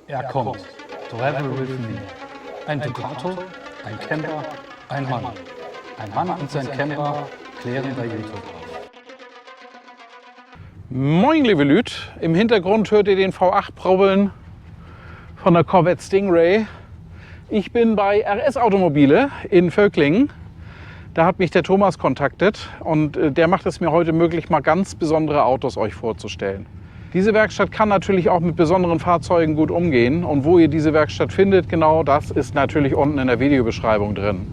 Er kommt. Travel with me. Ein Ducato, ein Camper, ein Mann. Ein Mann und sein Camper klären bei YouTube auf. Moin liebe Lüt, im Hintergrund hört ihr den V8 brabbeln von der Corvette Stingray. Ich bin bei RS Automobile in Völklingen. Da hat mich der Thomas kontaktet und der macht es mir heute möglich, mal ganz besondere Autos euch vorzustellen. Diese Werkstatt kann natürlich auch mit besonderen Fahrzeugen gut umgehen und wo ihr diese Werkstatt findet, genau das ist natürlich unten in der Videobeschreibung drin.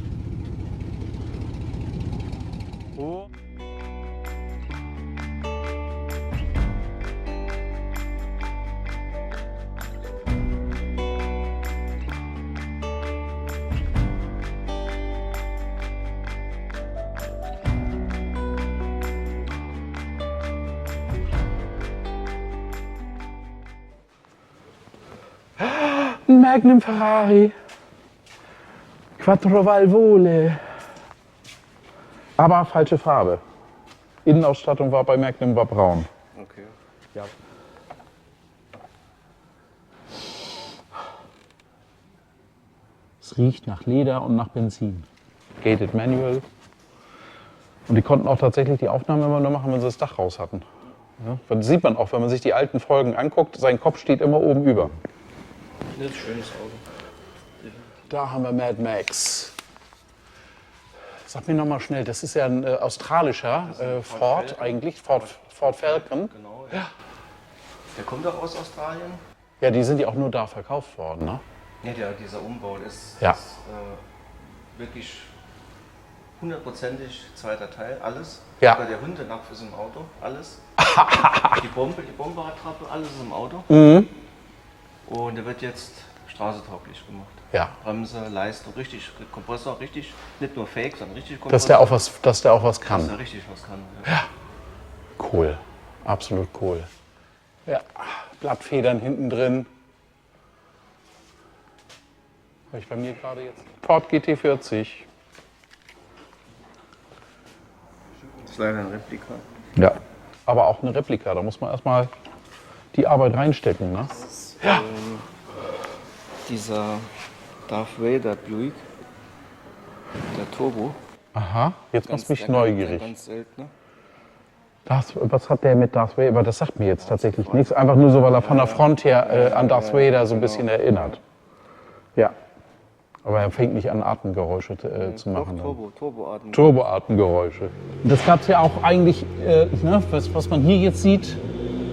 Magnum Ferrari, Quattro Valvole, aber falsche Farbe. Innenausstattung war bei Magnum war braun. Okay. Ja. Es riecht nach Leder und nach Benzin. Gated Manual. Und die konnten auch tatsächlich die Aufnahme immer nur machen, wenn sie das Dach raus hatten. Ja, das sieht man auch, wenn man sich die alten Folgen anguckt. Sein Kopf steht immer oben über. Das ist ein schönes Auto. Da haben wir Mad Max. Sag mir noch mal schnell, das ist ja ein australischer Ford eigentlich, Ford Falcon. Genau, ja. Der kommt doch aus Australien. Ja, die sind ja auch nur da verkauft worden, ne? Ja, dieser Umbau ist, Ja. ist wirklich hundertprozentig zweiter Teil, alles. Ja. Sogar der Hundenapf ist im Auto, alles. Die Bomberradtrappe, alles ist im Auto. Mhm. Und der wird jetzt straßentauglich gemacht. Ja. Bremse, Leistung, richtig, Kompressor, richtig, nicht nur Fake, sondern richtig Kompressor. Dass der auch was Dass kann. der richtig was kann. Ja. Cool. Absolut cool. Ja, Blattfedern hinten drin. Habe ich bei mir gerade jetzt. Ford GT40. Das ist leider ein Replika. Ja. Aber auch eine Replika. Da muss man erstmal die Arbeit reinstecken, ne? Ja. Dieser Darth Vader Buick, der Turbo. Aha, jetzt machst du mich der neugierig. Ganz seltener. Was hat der mit Darth Vader? Aber das sagt mir jetzt tatsächlich nichts. Einfach nur so, weil er von der Front her an Darth Vader so ein bisschen erinnert. Ja. Aber er fängt nicht an, Atemgeräusche zu machen. Turboatem. Turboatemgeräusche. Das gab es ja auch eigentlich, ne, was man hier jetzt sieht,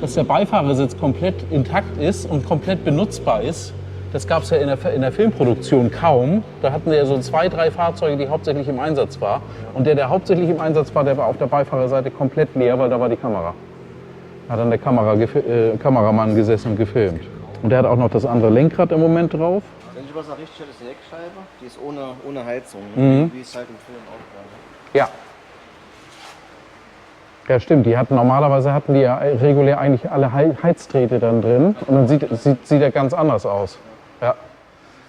dass der Beifahrersitz komplett intakt ist und komplett benutzbar ist. Das gab es ja in der Filmproduktion kaum. Da hatten wir ja so 2, 3 Fahrzeuge, die hauptsächlich im Einsatz waren. Und der hauptsächlich im Einsatz war, der war auf der Beifahrerseite komplett leer, weil da war die Kamera. Da hat dann der Kameramann gesessen und gefilmt. Und der hat auch noch das andere Lenkrad im Moment drauf. Wenn ich was richtig habe, ist die Heckscheibe. Die ist ohne Heizung, wie es halt im Film auch war. Ja. Ja, stimmt. Normalerweise hatten die ja regulär eigentlich alle Heizdrähte dann drin. Und dann sieht er ganz anders aus. Ja.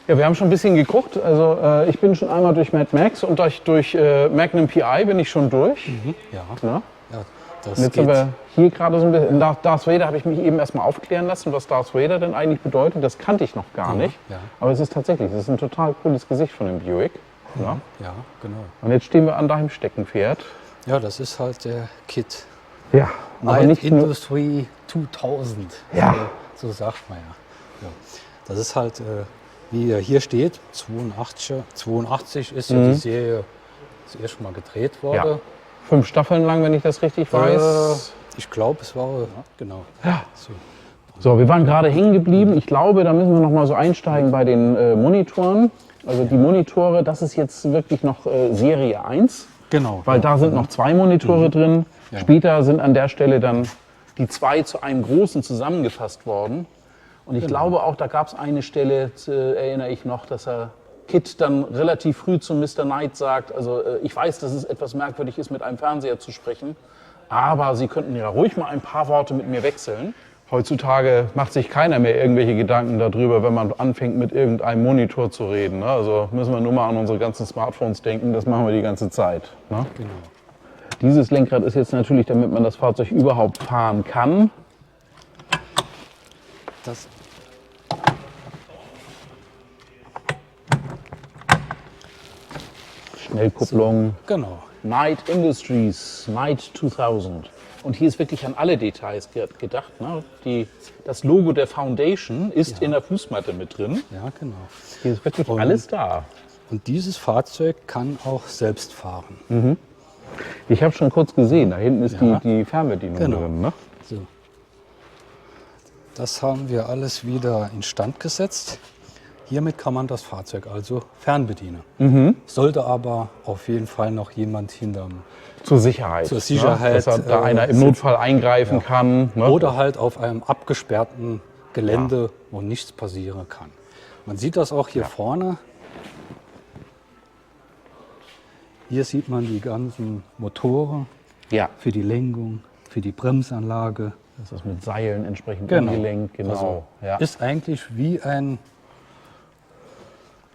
Ja, wir haben schon ein bisschen geguckt. Also ich bin schon einmal durch Mad Max und durch Magnum PI bin ich schon durch. Ja. Ja. Ja, das Und jetzt sind wir hier gerade so ein bisschen. Darth Vader habe ich mich eben erstmal aufklären lassen, was Darth Vader denn eigentlich bedeutet. Das kannte ich noch gar nicht. Ja. Aber es ist tatsächlich, das ist ein total cooles Gesicht von dem Buick. Ja. Ja, genau. Und jetzt stehen wir an deinem Steckenpferd. Ja, das ist halt der Kit. Ja, aber Light nicht nur. Industry 2000. Ja. So sagt man ja. Ja. Das ist halt, wie hier steht, 82 ist ja die Serie das erste Mal gedreht worden. Ja. 5 Staffeln lang, wenn ich das richtig weiß. Ich glaube, es war, genau. Ja. So. So, wir waren gerade hängen geblieben. Ich glaube, da müssen wir noch mal so einsteigen bei den Monitoren. Also die Monitore, das ist jetzt wirklich noch Serie 1. Genau. Weil da sind noch 2 Monitore drin. Ja. Später sind an der Stelle dann die 2 zu einem großen zusammengefasst worden. Und ich glaube auch, da gab es eine Stelle, erinnere ich noch, dass Kit dann relativ früh zu Mr. Knight sagt, also ich weiß, dass es etwas merkwürdig ist, mit einem Fernseher zu sprechen, aber Sie könnten ja ruhig mal ein paar Worte mit mir wechseln. Heutzutage macht sich keiner mehr irgendwelche Gedanken darüber, wenn man anfängt, mit irgendeinem Monitor zu reden. Ne? Also müssen wir nur mal an unsere ganzen Smartphones denken, das machen wir die ganze Zeit. Ne? Genau. Dieses Lenkrad ist jetzt natürlich, damit man das Fahrzeug überhaupt fahren kann. Das Schnellkupplung. Genau. Knight Industries, Knight 2000. Und hier ist wirklich an alle Details gedacht. Ne? Das Logo der Foundation ist in der Fußmatte mit drin. Ja, genau. Hier ist wirklich alles da. Und dieses Fahrzeug kann auch selbst fahren. Ich habe schon kurz gesehen, da hinten ist Ja. die Fernbedienung Genau. drin. Ne? So. Das haben wir alles wieder instand gesetzt. Hiermit kann man das Fahrzeug also fernbedienen. Sollte aber auf jeden Fall noch jemand hinterm Zur Sicherheit. Zur Sicherheit, Ne? Dass da einer im Notfall eingreifen kann. Ne? oder halt auf einem abgesperrten Gelände, wo nichts passieren kann. Man sieht das auch hier vorne. Hier sieht man die ganzen Motoren Ja, für die Lenkung, für die Bremsanlage. das ist mit Seilen entsprechend Genau. angelenkt. Genau. Also ja. ist eigentlich wie ein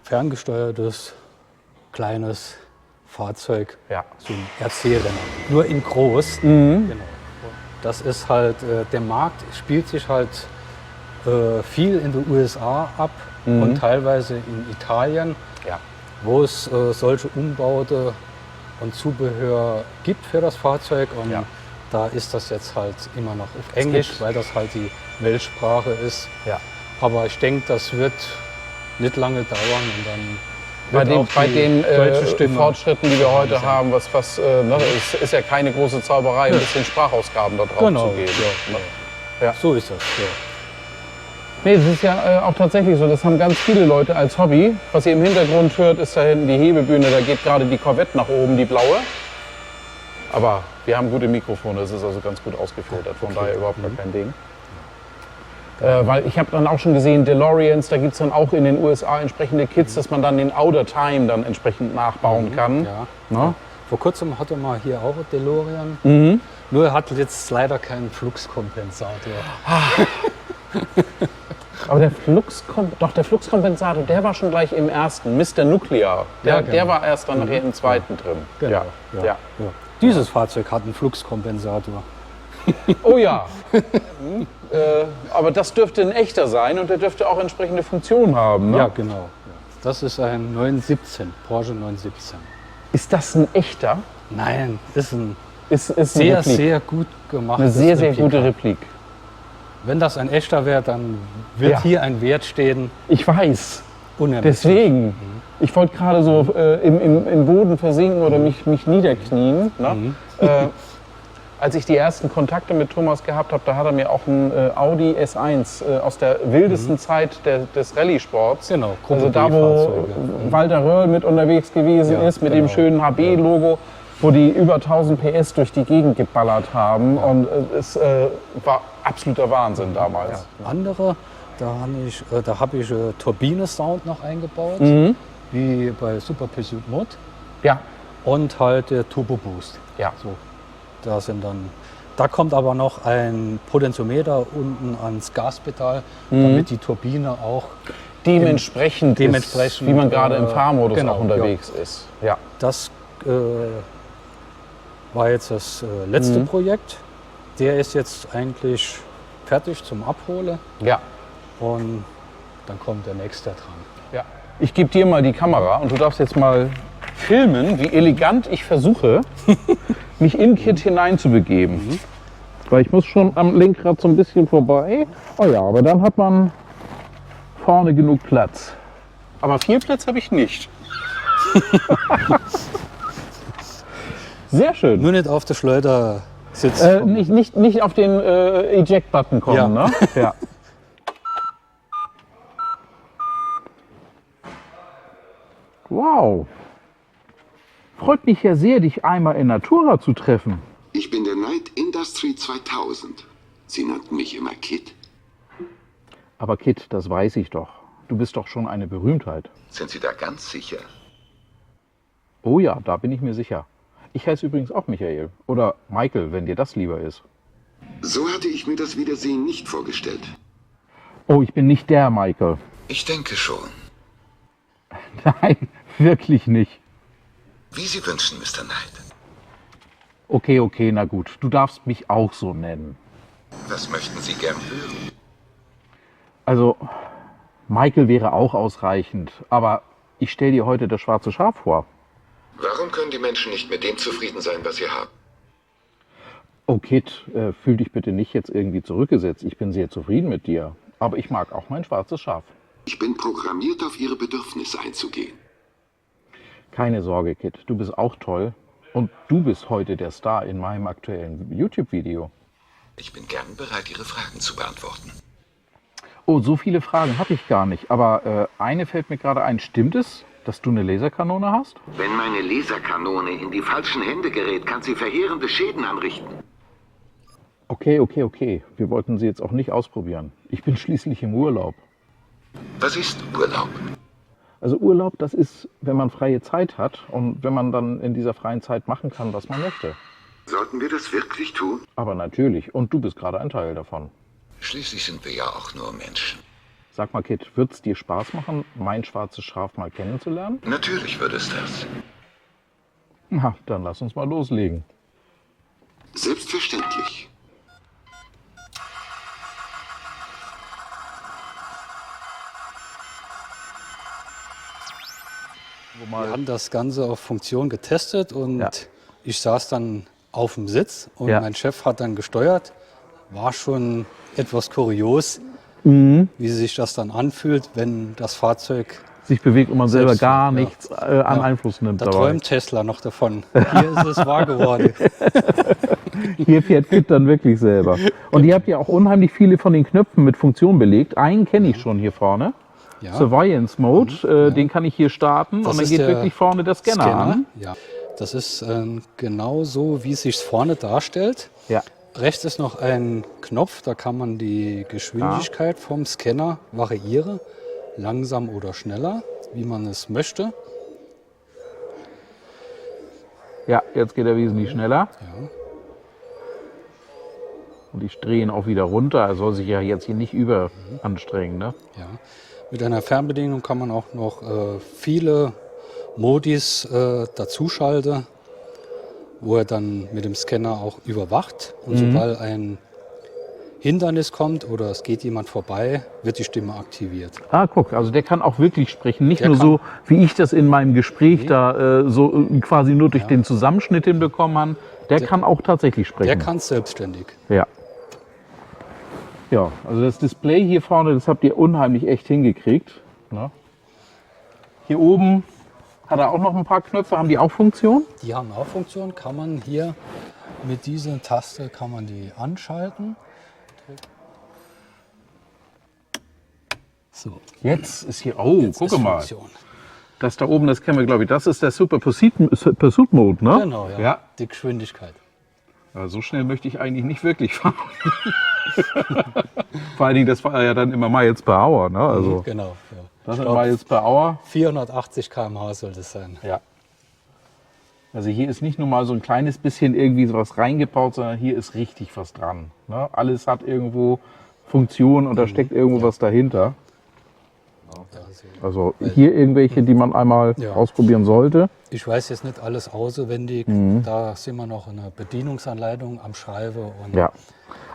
ferngesteuertes kleines Fahrzeug, Ja. so ein RC-Renner, nur in groß. Genau. Das ist halt, der Markt spielt sich halt viel in den USA ab und teilweise in Italien, Ja. wo es solche Umbaute und Zubehör gibt für das Fahrzeug. Und Ja. da ist das jetzt halt immer noch auf Englisch, gibt- weil das halt die Weltsprache ist. Ja. Aber ich denke, das wird nicht lange dauern und dann Bei wird auch den die deutsche Stimme. Fortschritten, die wir heute haben, was ne, ist ja keine große Zauberei, ein bisschen Sprachausgaben da drauf Genau, zu geben. ja, Ne? ja. So ist das. Ja. Nee, das ist ja auch tatsächlich so. Das haben ganz viele Leute als Hobby. Was ihr im Hintergrund hört, ist da hinten die Hebebühne. Da geht gerade die Corvette nach oben, die blaue. Aber wir haben gute Mikrofone. Das ist also ganz gut ausgefiltert. Von daher überhaupt gar kein Ding. Weil ich habe dann auch schon gesehen, DeLoreans, da gibt es dann auch in den USA entsprechende Kits, dass man dann den Outer Time dann entsprechend nachbauen kann. Ja. Ne? Vor kurzem hatte man hier auch einen DeLorean. Nur er hat jetzt leider keinen Fluxkompensator. Aber der Fluxkompensator, der war schon gleich im ersten, Mr. Nuclear. Der, Ja, genau. der war erst dann nachher im zweiten drin. Genau. Ja. Ja. Ja. Ja. Dieses Fahrzeug hat einen Fluxkompensator. Oh ja. Aber das dürfte ein echter sein und der dürfte auch entsprechende Funktionen haben. Ne? Ja, genau. Ja. Das ist ein 917, Porsche 917. Ist das ein echter? Nein, ist ein Ist eine sehr, Replik. sehr gut gemacht. Eine sehr, sehr gute Replik. Wenn das ein echter wäre, dann wird Ja. hier ein Wert stehen. Ich weiß. Unermesslich. Deswegen. Ich wollte gerade so im Boden versinken oder mich niederknien. Ne? Als ich die ersten Kontakte mit Thomas gehabt habe, da hat er mir auch ein Audi S1 aus der wildesten Zeit des Rallye-Sports. Genau, Gruppe Also da, wo B-Fahrzeuge. Walter Röhrl mit unterwegs gewesen Ja, ist, mit dem genau. schönen HB-Logo, wo die über 1000 PS durch die Gegend geballert haben. Und es war absoluter Wahnsinn damals. Andere, da habe ich Turbine-Sound noch eingebaut, wie bei Super Pursuit Mod. Ja, Und halt der Turbo Boost. ja. So, da kommt aber noch ein Potentiometer unten ans Gaspedal, damit die Turbine auch Dementsprechend, ist, wie man gerade im Fahrmodus genau, auch unterwegs ist. Ja. Das war jetzt das letzte Projekt. Der ist jetzt eigentlich fertig zum Abholen Ja. und dann kommt der nächste dran. Ja. Ich gebe dir mal die Kamera und du darfst jetzt mal filmen, wie elegant ich versuche, mich in Kit hineinzubegeben. Weil ich muss schon am Lenkrad so ein bisschen vorbei. Oh ja, aber dann hat man vorne genug Platz. Aber viel Platz habe ich nicht. Sehr schön. Nur nicht auf der Schleuder sitzen. Nicht auf den Eject-Button kommen, Ja. ne? Ja. Wow. Freut mich ja sehr, dich einmal in Natura zu treffen. Ich bin der Knight Industry 2000. Sie nannten mich immer Kit. Aber Kit, das weiß ich doch. Du bist doch schon eine Berühmtheit. Sind Sie da ganz sicher? Oh ja, da bin ich mir sicher. Ich heiße übrigens auch Michael. Oder Michael, wenn dir das lieber ist. So hatte ich mir das Wiedersehen nicht vorgestellt. Oh, ich bin nicht der Michael. Ich denke schon. Nein, wirklich nicht. Wie Sie wünschen, Mr. Knight. Okay, na gut. Du darfst mich auch so nennen. Was möchten Sie gern hören? Also, Michael wäre auch ausreichend. Aber ich stelle dir heute das schwarze Schaf vor. Warum können die Menschen nicht mit dem zufrieden sein, was sie haben? Oh Kid, fühl dich bitte nicht jetzt irgendwie zurückgesetzt. Ich bin sehr zufrieden mit dir. Aber ich mag auch mein schwarzes Schaf. Ich bin programmiert, auf ihre Bedürfnisse einzugehen. Keine Sorge, Kid, du bist auch toll. Und du bist heute der Star in meinem aktuellen YouTube-Video. Ich bin gern bereit, Ihre Fragen zu beantworten. Oh, so viele Fragen hatte ich gar nicht. Aber eine fällt mir gerade ein. Stimmt es, dass du eine Laserkanone hast? Wenn meine Laserkanone in die falschen Hände gerät, kann sie verheerende Schäden anrichten. Okay. Wir wollten sie jetzt auch nicht ausprobieren. Ich bin schließlich im Urlaub. Was ist Urlaub? Also Urlaub, das ist, wenn man freie Zeit hat und wenn man dann in dieser freien Zeit machen kann, was man möchte. Sollten wir das wirklich tun? Aber natürlich. Und du bist gerade ein Teil davon. Schließlich sind wir ja auch nur Menschen. Sag mal, Kid, wird's dir Spaß machen, mein schwarzes Schaf mal kennenzulernen? Natürlich würde es das. Na, dann lass uns mal loslegen. Selbstverständlich. Wir haben das Ganze auf Funktion getestet und Ja. ich saß dann auf dem Sitz und Ja. mein Chef hat dann gesteuert. War schon etwas kurios, Mhm. wie sich das dann anfühlt, wenn das Fahrzeug, Sich bewegt und man selber Selbst, gar ja. nichts an Einfluss nimmt da dabei. träumt Tesla noch davon. Hier ist es wahr geworden. Hier fährt Kid dann wirklich selber. Und ihr habt ja auch unheimlich viele von den Knöpfen mit Funktion belegt. Einen kenne ich schon hier vorne. Ja. Surveillance Mode, den kann ich hier starten Das und dann ist geht der wirklich vorne der Scanner an. Ja. Das ist genau so, wie es sich vorne darstellt. Ja. Rechts ist noch ein Knopf, da kann man die Geschwindigkeit vom Scanner variieren, langsam oder schneller, wie man es möchte. Ja, jetzt geht er wesentlich schneller. Ja. Und ich drehe ihn auch wieder runter. Er soll sich ja jetzt hier nicht überanstrengen. Ne? Ja. Mit einer Fernbedienung kann man auch noch viele Modis dazuschalten, wo er dann mit dem Scanner auch überwacht. Und sobald ein Hindernis kommt oder es geht jemand vorbei, wird die Stimme aktiviert. Ah, guck, also der kann auch wirklich sprechen. Nicht Der nur kann- so, wie ich das in meinem Gespräch da so quasi nur durch den Zusammenschnitt hinbekommen habe. Der kann auch tatsächlich sprechen. Der kann es selbstständig. Ja. Ja, also das Display hier vorne, das habt ihr unheimlich echt hingekriegt. Ne? Hier oben hat er auch noch ein paar Knöpfe. Haben die auch Funktion? Die haben auch Funktion, kann man hier mit dieser Taste kann man die anschalten. So, Jetzt ist hier, oh, jetzt guck ist mal. Funktion. Das da oben, das kennen wir, glaube ich. Das ist der Super Pursuit Mode, ne? Genau, ja. Ja. Die Geschwindigkeit. Ja, so schnell möchte ich eigentlich nicht wirklich fahren. Vor allen Dingen, das war ja dann immer Miles per Hour, ne? Also, Genau. Ja. das Ich sind glaub, Miles per Hour. 480 km/h soll das sein. Ja. Also hier ist nicht nur mal so ein kleines bisschen irgendwie sowas reingebaut, sondern hier ist richtig was dran. Ne? Alles hat irgendwo Funktion und da steckt irgendwo was dahinter. Also hier irgendwelche, die man einmal Ja. ausprobieren sollte. Ich weiß jetzt nicht alles auswendig. Da sind wir noch in der Bedienungsanleitung am Schreiben. Und Ja.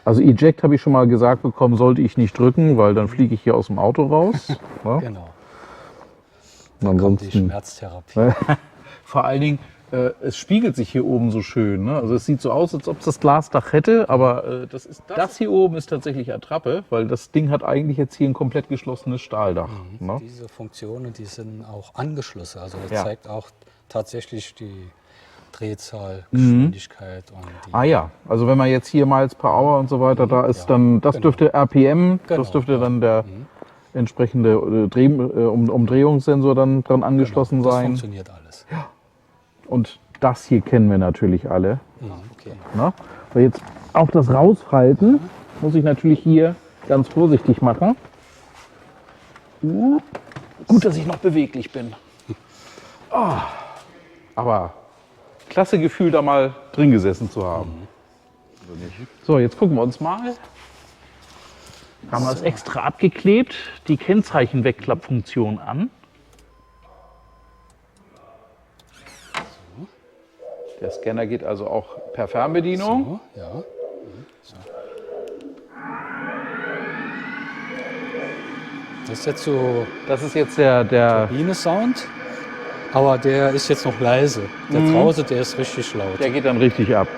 Also Eject habe ich schon mal gesagt bekommen, sollte ich nicht drücken, weil dann fliege ich hier aus dem Auto raus. Ne? Genau. Und Kommt die ansonsten, Schmerztherapie. vor allen Dingen, es spiegelt sich hier oben so schön. Ne? Also es sieht so aus, als ob es das Glasdach hätte, aber das hier oben ist tatsächlich Attrappe, weil das Ding hat eigentlich jetzt hier ein komplett geschlossenes Stahldach. Ne? Diese Funktionen, die sind auch angeschlossen. Also das Ja. zeigt auch tatsächlich die Drehzahl, Geschwindigkeit und die Ah ja, also wenn man jetzt hier Miles per Hour und so weiter, da ist Ja, dann, das genau. dürfte RPM, das Genau, dürfte ja. dann der entsprechende Umdrehungssensor dann dran angeschlossen das sein. funktioniert alles. Und das hier kennen wir natürlich alle. Okay. Ne? Weil jetzt auch das Rausfalten muss ich natürlich hier ganz vorsichtig machen. Gut, dass ich noch beweglich bin. Ah, aber klasse Gefühl, da mal drin gesessen zu haben. So, jetzt gucken wir uns mal. Haben wir es extra abgeklebt, die Kennzeichenwegklappfunktion an. Der Scanner geht also auch per Fernbedienung. So, ja. Das ist jetzt so Das ist jetzt der Biene-Sound. Aber der ist jetzt noch leise. Der draußen, der ist richtig laut. Der geht dann richtig ab.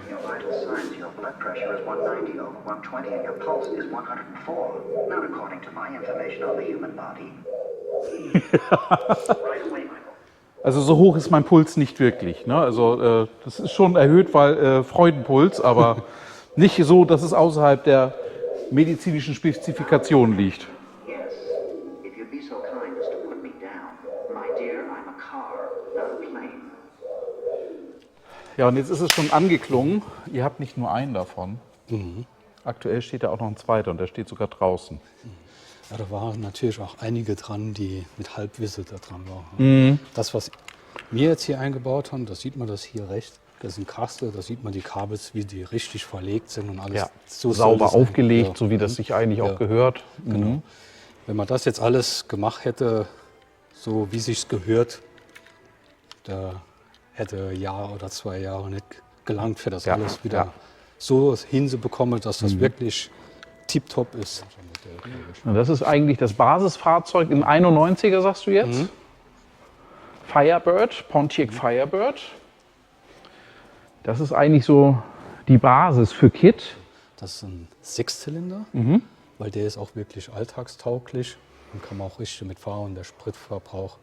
Your vital signs, your blood pressure is 190 over 120 and your pulse is 104. Not according to my information on the human body. Right away, Michael. Also so hoch ist mein Puls nicht wirklich. Ne? Also das ist schon erhöht, weil Freudenpuls, aber nicht so, dass es außerhalb der medizinischen Spezifikationen liegt. Yes, if you'd be so kind as to put me down. My dear, I'm a car, not a plane. Ja, und jetzt ist es schon angeklungen. Ihr habt nicht nur einen davon. Aktuell steht da auch noch ein zweiter und der steht sogar draußen. Ja, da waren natürlich auch einige dran, die mit Halbwissen da dran waren. Das, was wir jetzt hier eingebaut haben, das sieht man das hier rechts. Das ist ein Kasten, da sieht man die Kabel, wie die richtig verlegt sind und alles Ja, so sauber soll es aufgelegt, sein. so wie das sich eigentlich Ja. auch gehört. Genau. Wenn man das jetzt alles gemacht hätte, so wie sich's gehört, da hätte ein Jahr oder 2 Jahre nicht gelangt, für das Ja, alles wieder ja. so hinzubekommen, dass das wirklich tiptop ist. Und das ist eigentlich das Basisfahrzeug im 91er, sagst du jetzt? Firebird, Pontiac Firebird. Das ist eigentlich so die Basis für Kit. Das ist ein Sechszylinder, weil der ist auch wirklich alltagstauglich und kann man auch richtig mitfahren. Der Spritverbrauch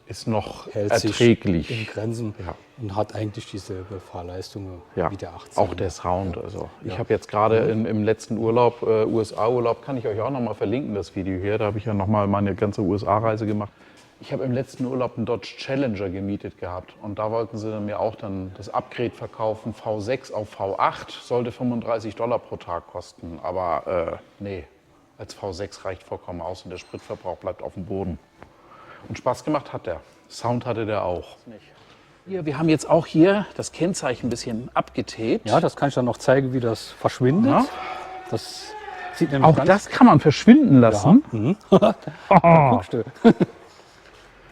Ist noch hält sich erträglich. in Grenzen Ja. und hat eigentlich dieselbe Fahrleistung Ja, wie der 18. auch der Sound. Also ich habe jetzt gerade im letzten Urlaub, USA-Urlaub, kann ich euch auch noch mal verlinken, das Video hier. Da habe ich ja noch mal meine ganze USA-Reise gemacht. Ich habe im letzten Urlaub einen Dodge Challenger gemietet gehabt und da wollten sie mir auch dann das Upgrade verkaufen, V6 auf V8, sollte $35 pro Tag kosten. Aber nee, als V6 reicht vollkommen aus und der Spritverbrauch bleibt auf dem Boden. Und Spaß gemacht hat der. Sound hatte der auch. Hier, wir haben jetzt auch hier das Kennzeichen ein bisschen abgetaped. Ja, das kann ich dann noch zeigen, wie das verschwindet. Ja. Das sieht nämlich Auch ganz das kann man verschwinden lassen. Guckst du.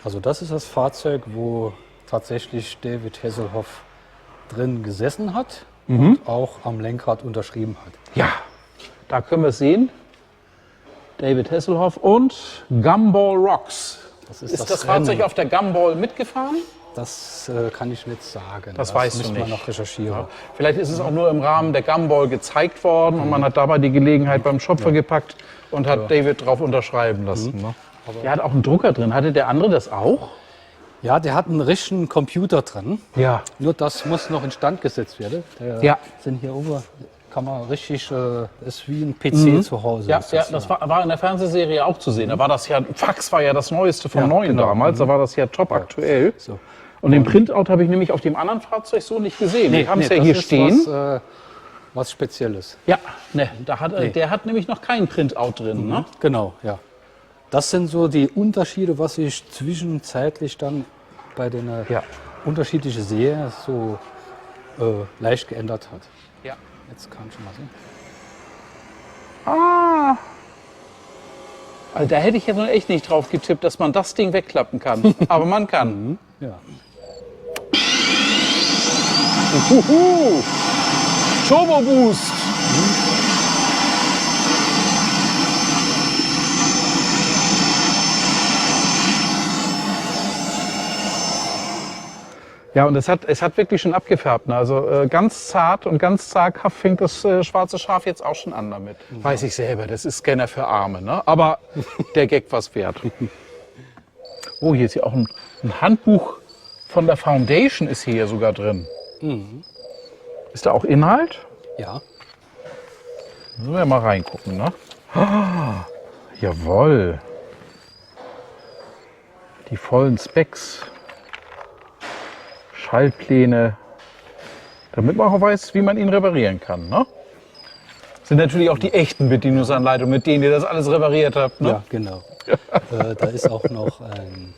Also das ist das Fahrzeug, wo tatsächlich David Hasselhoff drin gesessen hat und auch am Lenkrad unterschrieben hat. Ja, da können wir es sehen. David Hasselhoff und Gumball Rocks. Das Ist das Rennen. Fahrzeug auf der Gumball mitgefahren? Das kann ich nicht sagen. Das weißt du müssen nicht. wir noch recherchieren. Vielleicht ist es auch nur im Rahmen der Gumball gezeigt worden und man hat dabei die Gelegenheit beim Schopfer gepackt und hat David drauf unterschreiben lassen. Ne? Der hat auch einen Drucker drin. Hatte der andere das auch? Ja, der hat einen richtigen Computer drin. Ja. Nur das muss noch instand gesetzt werden. Der Ja. sind hier oben, kann man richtig, ist wie ein PC zu Hause. Ja, ist ja, das war in der Fernsehserie auch zu sehen. Da war das ja, Fax war ja das Neueste vom Ja, Neuen genau. damals. Da war das ja top aktuell. So. Und den Printout habe ich nämlich auf dem anderen Fahrzeug so nicht gesehen. Wir haben es ja das hier ist stehen. Was Spezielles. Ja, ne, der hat nämlich noch keinen Printout drin. Ne? Genau, ja. Das sind so die Unterschiede, was sich zwischenzeitlich dann bei den Ja. unterschiedlichen Serien so leicht geändert hat. Ja. Jetzt kann ich mal sehen. Also da hätte ich jetzt noch echt nicht drauf getippt, dass man das Ding wegklappen kann. Aber man kann. Ja. Uhuhu. Turbo Boost. Ja, und es hat wirklich schon abgefärbt. Ne? Also ganz zart und ganz zaghaft fängt das schwarze Schaf jetzt auch schon an damit. Weiß ich selber, das ist Scanner für Arme. Ne? Aber der Gag was wert. Oh, hier ist ja auch ein Handbuch von der Foundation ist hier sogar drin. Ist da auch Inhalt? Ja. Müssen wir mal reingucken, ne? Ah, jawohl. Die vollen Specs. Schaltpläne. Damit man auch weiß, wie man ihn reparieren kann, ne? Sind natürlich auch die echten Bedienungsanleitungen, mit denen ihr das alles repariert habt, ne? Ja, genau. Da ist auch noch ein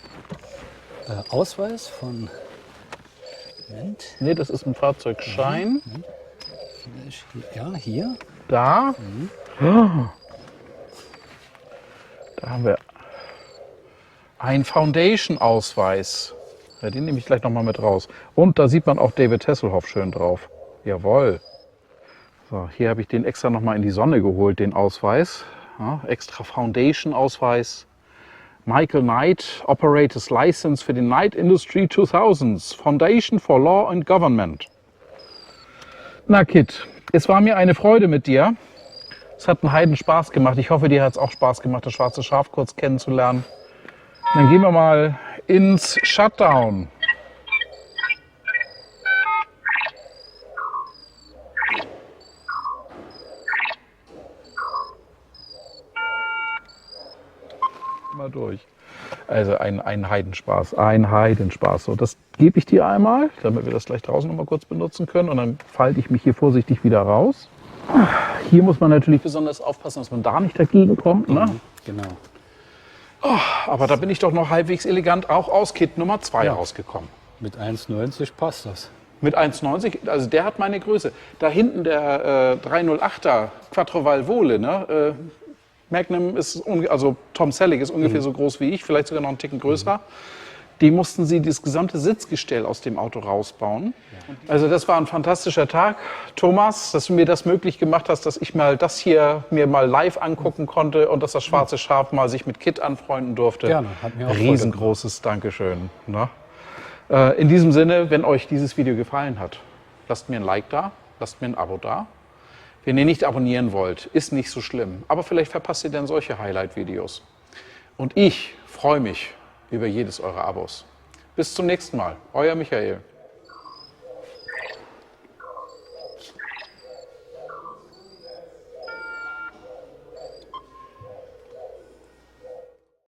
Ausweis von. Moment. Ne, das ist ein Fahrzeugschein. Ja, hier. Da. Da haben wir einen Foundation-Ausweis. Ja, den nehme ich gleich noch mal mit raus. Und da sieht man auch David Hasselhoff schön drauf. Jawohl. So, hier habe ich den extra noch mal in die Sonne geholt, den Ausweis. Ja, extra Foundation-Ausweis Michael Knight, Operators License für den Knight Industry 2000s, Foundation for Law and Government. Na Kit, es war mir eine Freude mit dir. Es hat einen Heidenspaß gemacht. Ich hoffe, dir hat es auch Spaß gemacht, das schwarze Schaf kurz kennenzulernen. Dann gehen wir mal ins Shutdown. Mal durch. Also ein Heidenspaß, ein Heidenspaß. So, das gebe ich dir einmal, damit wir das gleich draußen noch mal kurz benutzen können. Und dann falte ich mich hier vorsichtig wieder raus. Hier muss man natürlich besonders aufpassen, dass man da nicht dagegen kommt. Ne? Genau. Oh, aber da bin ich doch noch halbwegs elegant auch aus Kit Nummer 2 Ja. rausgekommen. Mit 1,90 passt das. Mit 1,90, also der hat meine Größe. Da hinten der 308er Quattro Valvole, ne? Magnum ist, also Tom Selleck ist ungefähr so groß wie ich, vielleicht sogar noch einen Ticken größer. Die mussten sie das gesamte Sitzgestell aus dem Auto rausbauen. Also das war ein fantastischer Tag. Thomas, dass du mir das möglich gemacht hast, dass ich mal das hier mir mal live angucken konnte und dass das schwarze Schaf mal sich mit Kit anfreunden durfte. Gerne, hat mir auch Riesengroßes Dankeschön. Ne? In diesem Sinne, wenn euch dieses Video gefallen hat, lasst mir ein Like da, lasst mir ein Abo da. Wenn ihr nicht abonnieren wollt, ist nicht so schlimm. Aber vielleicht verpasst ihr dann solche Highlight-Videos. Und ich freue mich über jedes eurer Abos. Bis zum nächsten Mal. Euer Michael.